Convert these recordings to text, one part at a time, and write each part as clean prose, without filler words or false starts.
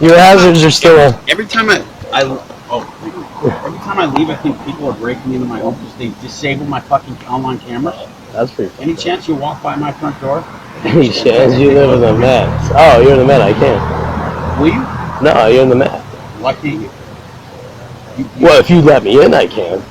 Your hazards are still. Every time every time I leave, I think people are breaking into my home because they disable my fucking online cameras. That's pretty. Any chance you walk by my front door? Any chance you live in the Met? Oh, you're in the Met. I can't. Will you? No, you're in the Met. Why can't you? Well, if you let me in, I can.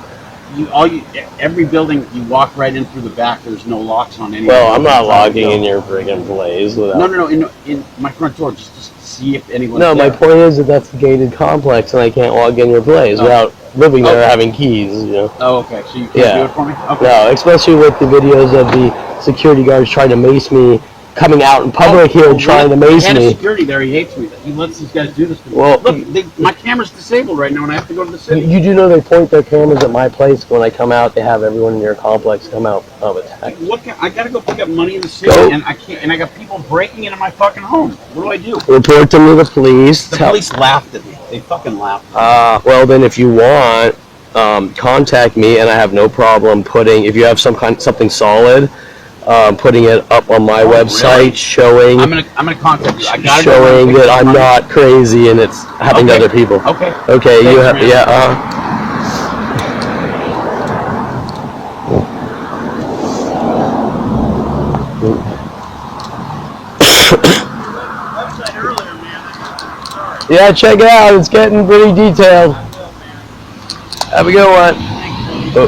Every building you walk right in through the back. There's no locks on any. Well, I'm not logging in your friggin' place without. No. In my front door, just to see if anyone's No, there. my point is that that's a gated complex, and I can't log in your place without living there or having keys. You know. Oh, okay. So you can't do it for me. Okay. No, especially with the videos of the security guards trying to mace me, coming out in public here and trying to mace me. me. Security there, he hates me. He lets these guys do this to me. Well, look, my camera's disabled right now, and I have to go to the city. You do know they point their cameras at my place. When I come out, they have everyone in your complex come out of attack. Look, I gotta go pick up money in the city, and I can't. And I got people breaking into my fucking home. What do I do? Report them to the police. The police laughed at me. They fucking laughed. Well, then, if you want, contact me, and I have no problem putting. If you have something solid. Putting it up on my website, really? Showing. I'm gonna contact you. I gotta showing that I'm not crazy and it's happening to other people. Okay. Okay. Thanks, you have man. Yeah, check it out. It's getting pretty detailed. Have a good one. Oh.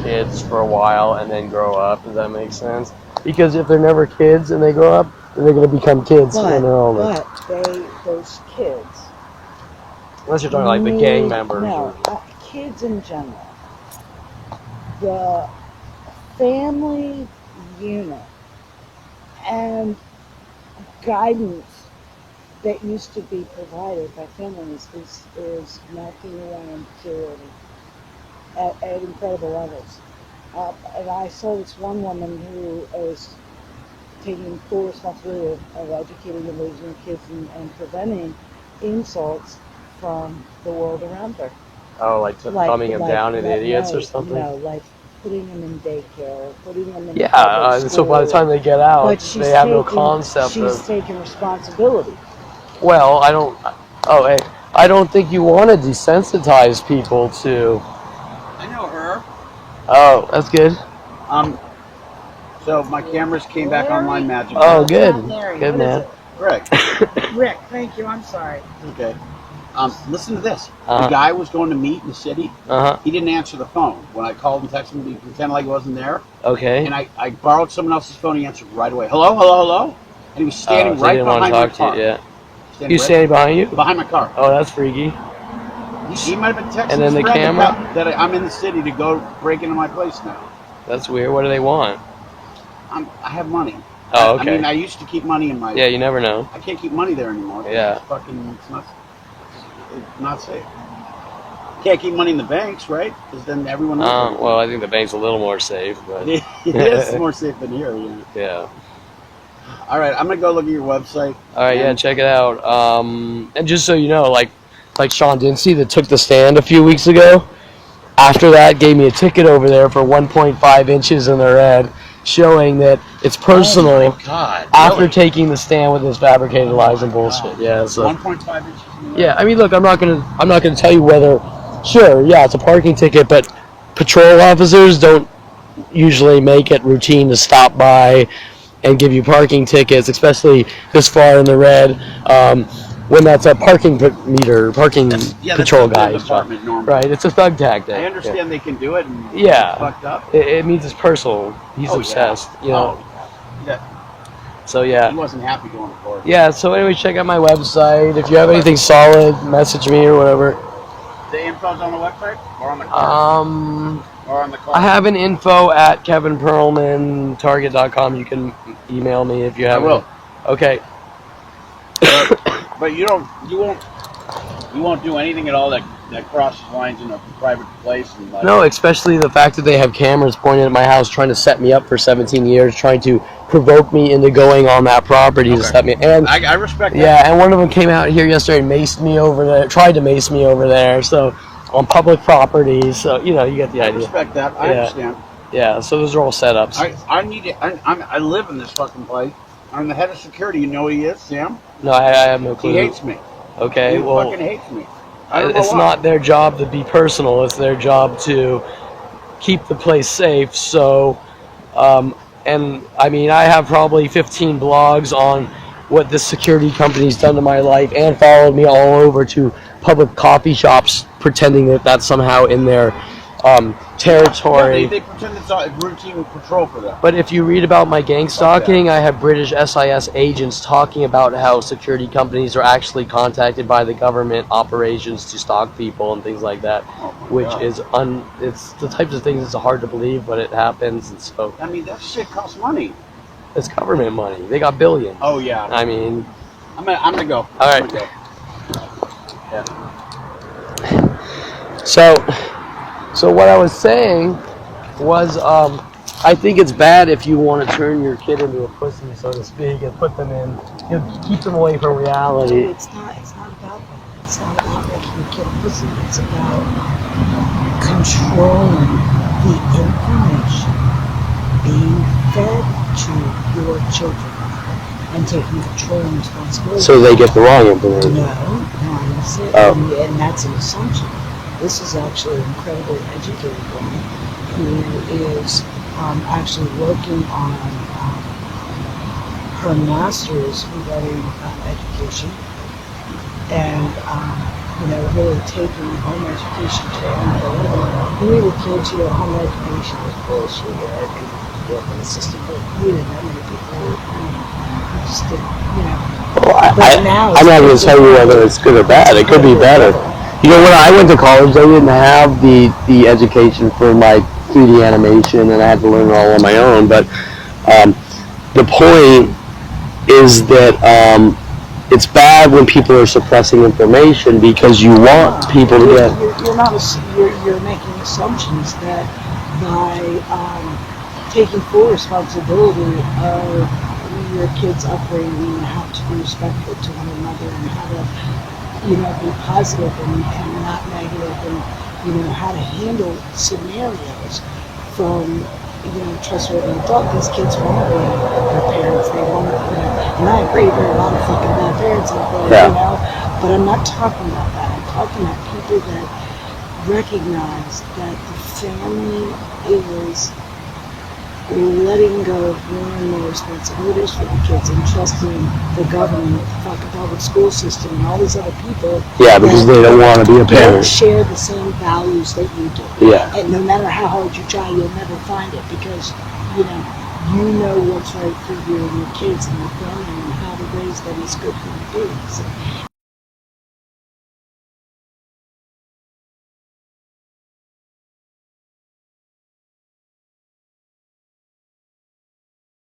Kids for a while and then grow up. Does that make sense? Because if they're never kids and they grow up, then they're going to become kids on their own. But those kids. Unless you're talking like the gang members. No, kids in general. The family unit and guidance that used to be provided by families is knocking around deteriorating at incredible levels. And I saw this one woman who is taking full responsibility of educating and raising kids and preventing insults from the world around her. Oh, like dumbing them down in idiots or something? No, like putting them in daycare, putting them in so by the time they get out, they have no concept she's taking responsibility. Well, I don't think you want to desensitize people to... I know her. Oh, that's good. So my cameras came back online magically. Oh, good. Good, man. Rick. Rick, thank you. I'm sorry. Okay. Listen to this. The guy was going to meet in the city. He didn't answer the phone. When I called and texted him, he pretended like he wasn't there. Okay. And I borrowed someone else's phone. He answered right away. Hello, hello, hello. And he was standing right behind my car. He's standing behind you? Behind my car. Oh, that's freaky. He might have been texting and then his the friend camera? that I'm in the city to go break into my place now. That's weird. What do they want? I have money. Oh, okay. I mean, I used to keep money in my... Yeah, you never know. I can't keep money there anymore. Yeah. It's not safe. Can't keep money in the banks, right? Because then everyone knows. Well, I think the bank's a little more safe, but... It is more safe than here, Yeah. All right, I'm going to go look at your website. All right, yeah, check it out. And just so you know, like Sean Dinsey that took the stand a few weeks ago, after that gave me a ticket over there for 1.5 inches in the red, showing that it's personal after taking the stand with his fabricated lies and bullshit. Yeah, so 1.5 inches. Yeah, I mean, look, I'm not gonna tell you whether. Sure, yeah, it's a parking ticket, but patrol officers don't usually make it routine to stop by and give you parking tickets, especially this far in the red. When that's a parking patrol guy. Right, it's a thug tactic. I understand they can do it. And it's fucked up. It means it's personal. He's obsessed. You know. So yeah. He wasn't happy going to court. Yeah. So anyway, check out my website. If you have anything solid, message me or whatever. The info's on the website or on the card? Or on the card? I have an info at kevinperlman.target.com. You can email me if you have. I will. Okay. But you won't You won't do anything at all that crosses lines in a private place. And like, No, especially the fact that they have cameras pointed at my house trying to set me up for 17 years, trying to provoke me into going on that property to set me. And I respect that. yeah, and one of them came out here yesterday and maced me over there, tried to mace me over there, so on public property. So, you know, you get the I idea. respect that. I understand. Yeah, so those are all setups. I need it. I live in this fucking place. I'm the head of security. You know who he is, Sam? No, I have no clue. He hates me. Okay, He well, fucking hates me. I don't know it's why. not their job to be personal. It's their job to keep the place safe. So, and I mean, I have probably 15 blogs on what this security company's done to my life, and followed me all over to public coffee shops, pretending that that's somehow in their territory. Yeah, they pretend it's a routine patrol for them. But if you read about my gang stalking, I have British SIS agents talking about how security companies are actually contacted by the government operations to stalk people and things like that, which is it's the types of things that's hard to believe, but it happens. And so I mean, that shit costs money. it's government money. They got billions. Oh yeah. I mean, I'm gonna go. all right. I'm gonna go. Yeah. So what I was saying was, I think it's bad if you want to turn your kid into a pussy, so to speak, and put them in, you know, keep them away from reality. It's not about that. It's not about making your kid a pussy. It's about controlling the information being fed to your children and taking control and responsibility. So they get the wrong information. No, that's it. Oh. And that's an assumption. This is actually an incredibly educated woman who is actually working on her master's regarding education, and you know, really taking home education to another level. We were kids, you know, home education was bullshit. You work in the system, but we didn't know many people. We just didn't, you know. Well, But now I'm not going to tell you whether it's good or bad. It could be better. You know, when I went to college, they didn't have the education for my 3D animation, and I had to learn it all on my own. But the point is that it's bad when people are suppressing information because you want people to get. You're making assumptions that by taking full responsibility of your kids' upbringing and how to be respectful to one another and how to, you know, be positive and not negative, and, you know, how to handle scenarios from, you know, trustworthy adult. These kids want to be their parents. They want to, you know, and I agree, there are a lot of fucking bad parents out there, you know, but I'm not talking about that. I'm talking about people that recognize that the family is letting go of more and more responsibilities for the kids and trusting the government, the fucking public school system, and all these other people. Yeah, because they don't want to be a Don't parent. share the same values that you do. Yeah. And no matter how hard you try, you'll never find it because, you know what's right for you and your kids and your family and how to raise them as good human beings.